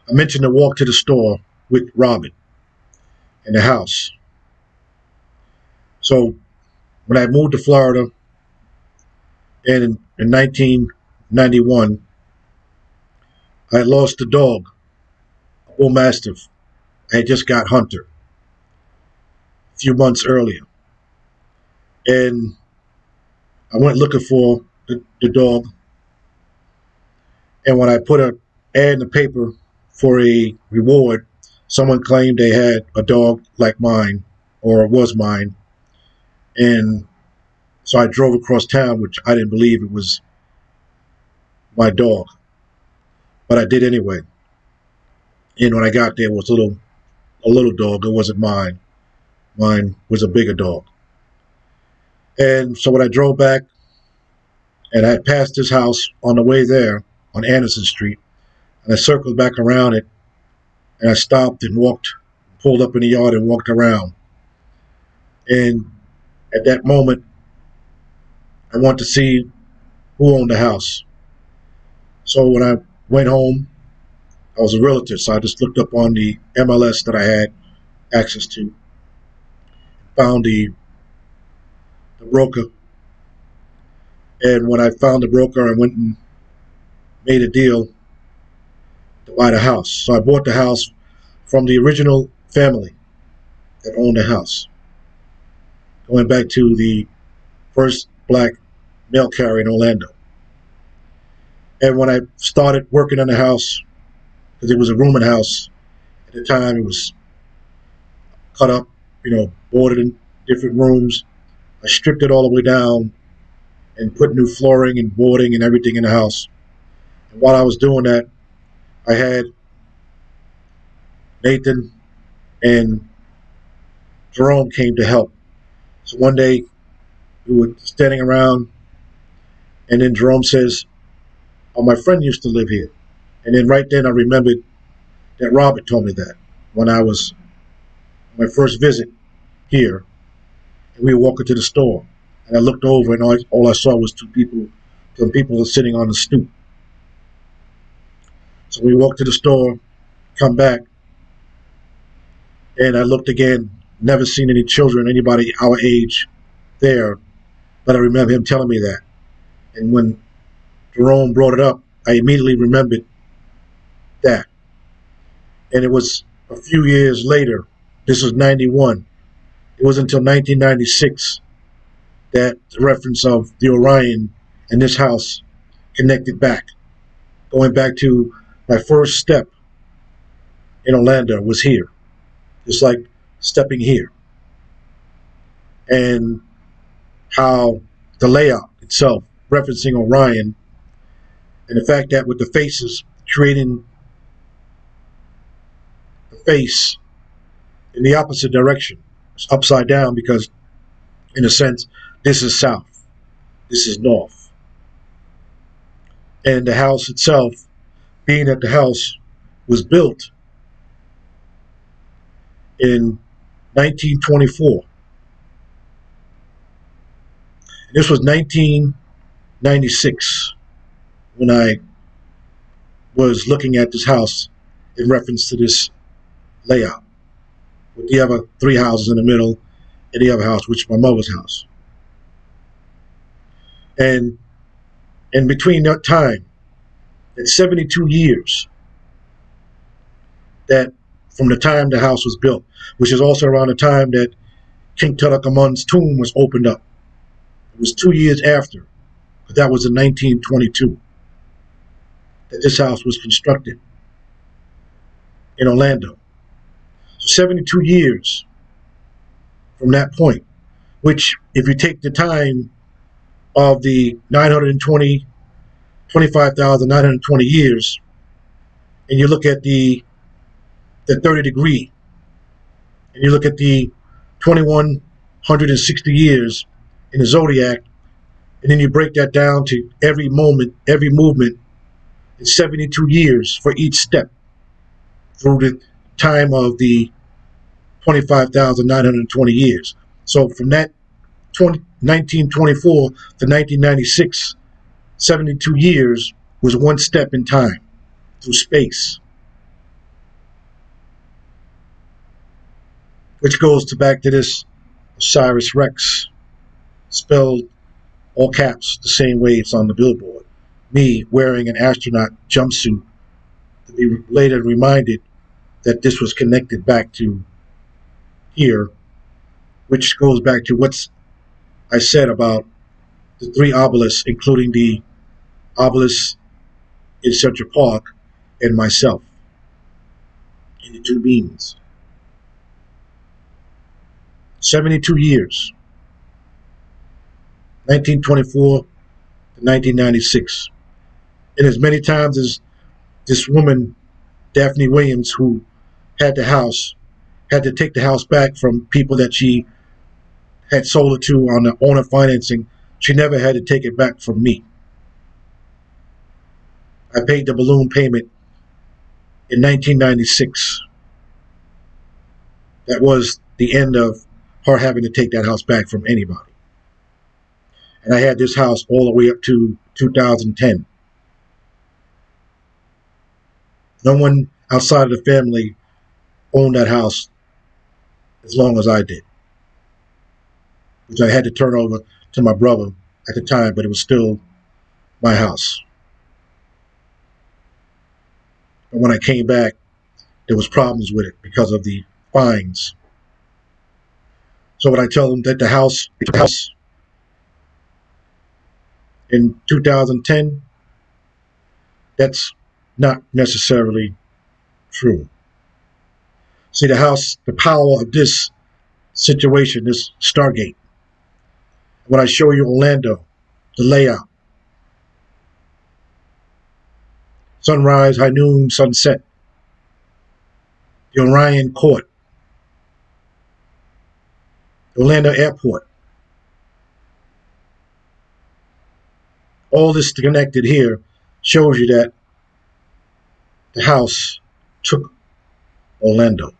I mentioned a walk to the store with Robin in the house. So when I moved to Florida in 1991, I had lost a dog, a bull mastiff. I had just got Hunter a few months earlier. And I went looking for the dog. And when I put an ad in the paper for a reward, someone claimed they had a dog like mine, or was mine. And so I drove across town, which I didn't believe it was my dog, but I did anyway. And when I got there, it was a little dog. It wasn't mine. Mine was a bigger dog. And so when I drove back, and I had passed this house on the way there on Anderson Street, and I circled back around it, and I stopped and walked, pulled up in the yard and walked around. And at that moment, I wanted to see who owned the house. So when I went home, I was a realtor, so I just looked up on the MLS that I had access to, found the broker. And when I found the broker, I went and made a deal to buy the house. So I bought the house from the original family that owned the house, going back to the first black mail carrier in Orlando. And when I started working on the house, because it was a rooming house at the time, it was cut up, boarded in different rooms. I stripped it all the way down and put new flooring and boarding and everything in the house. And while I was doing that, I had Nathan and Jerome came to help. So one day we were standing around, and then Jerome says, "Oh, my friend used to live here." And then right then I remembered that Robert told me that when I was my first visit here, and we were walking to the store, and I looked over, and all I saw was some people sitting on the stoop. So we walked to the store, come back, and I looked again, never seen any children, anybody our age there, but I remember him telling me that. And when Jerome brought it up, I immediately remembered that. And it was a few years later, this was 91, it was until 1996 that the reference of the Orion and this house connected back. Going back to my first step in Orlando was here. Just like stepping here. And how the layout itself, referencing Orion, and the fact that with the faces, creating the face in the opposite direction. It's upside down because, in a sense, this is south, this is north. And the house itself, being that the house was built in 1924. This was 1996 when I was looking at this house in reference to this layout, with the other three houses in the middle and the other house, which is my mother's house. And in between that time, that 72 years, that from the time the house was built, which is also around the time that King Tutankhamun's tomb was opened up. It was 2 years after, but that was in 1922, that this house was constructed in Orlando. So 72 years from that point, which if you take the time of the 25,920 years, and you look at the 30 degree, and you look at the 2,160 years in the zodiac, and then you break that down to every moment, every movement, it's 72 years for each step through the time of the 25,920 years. So from that 1924 to 1996, 72 years was one step in time through space. which goes back to this Osiris Rex, spelled all caps the same way it's on the billboard. Me wearing an astronaut jumpsuit to be later reminded that this was connected back to here, which goes back to what I said about the three obelisks, including the obelisk in Central Park and myself, and the two beings. 72 years, 1924 to 1996. And as many times as this woman, Daphne Williams, who had the house, had to take the house back from people that she had sold it to on the owner financing, she never had to take it back from me. I paid the balloon payment in 1996. That was the end of her having to take that house back from anybody. And I had this house all the way up to 2010. No one outside of the family owned that house as long as I did, which I had to turn over to my brother at the time, but it was still my house. But when I came back, there was problems with it because of the fines. So when I tell them that the house in 2010, that's not necessarily true. See, the power of this situation, this Stargate. When I show you Orlando, the layout, sunrise, high noon, sunset, the Orion Court, the Orlando Airport, all this connected here shows you that the house took Orlando.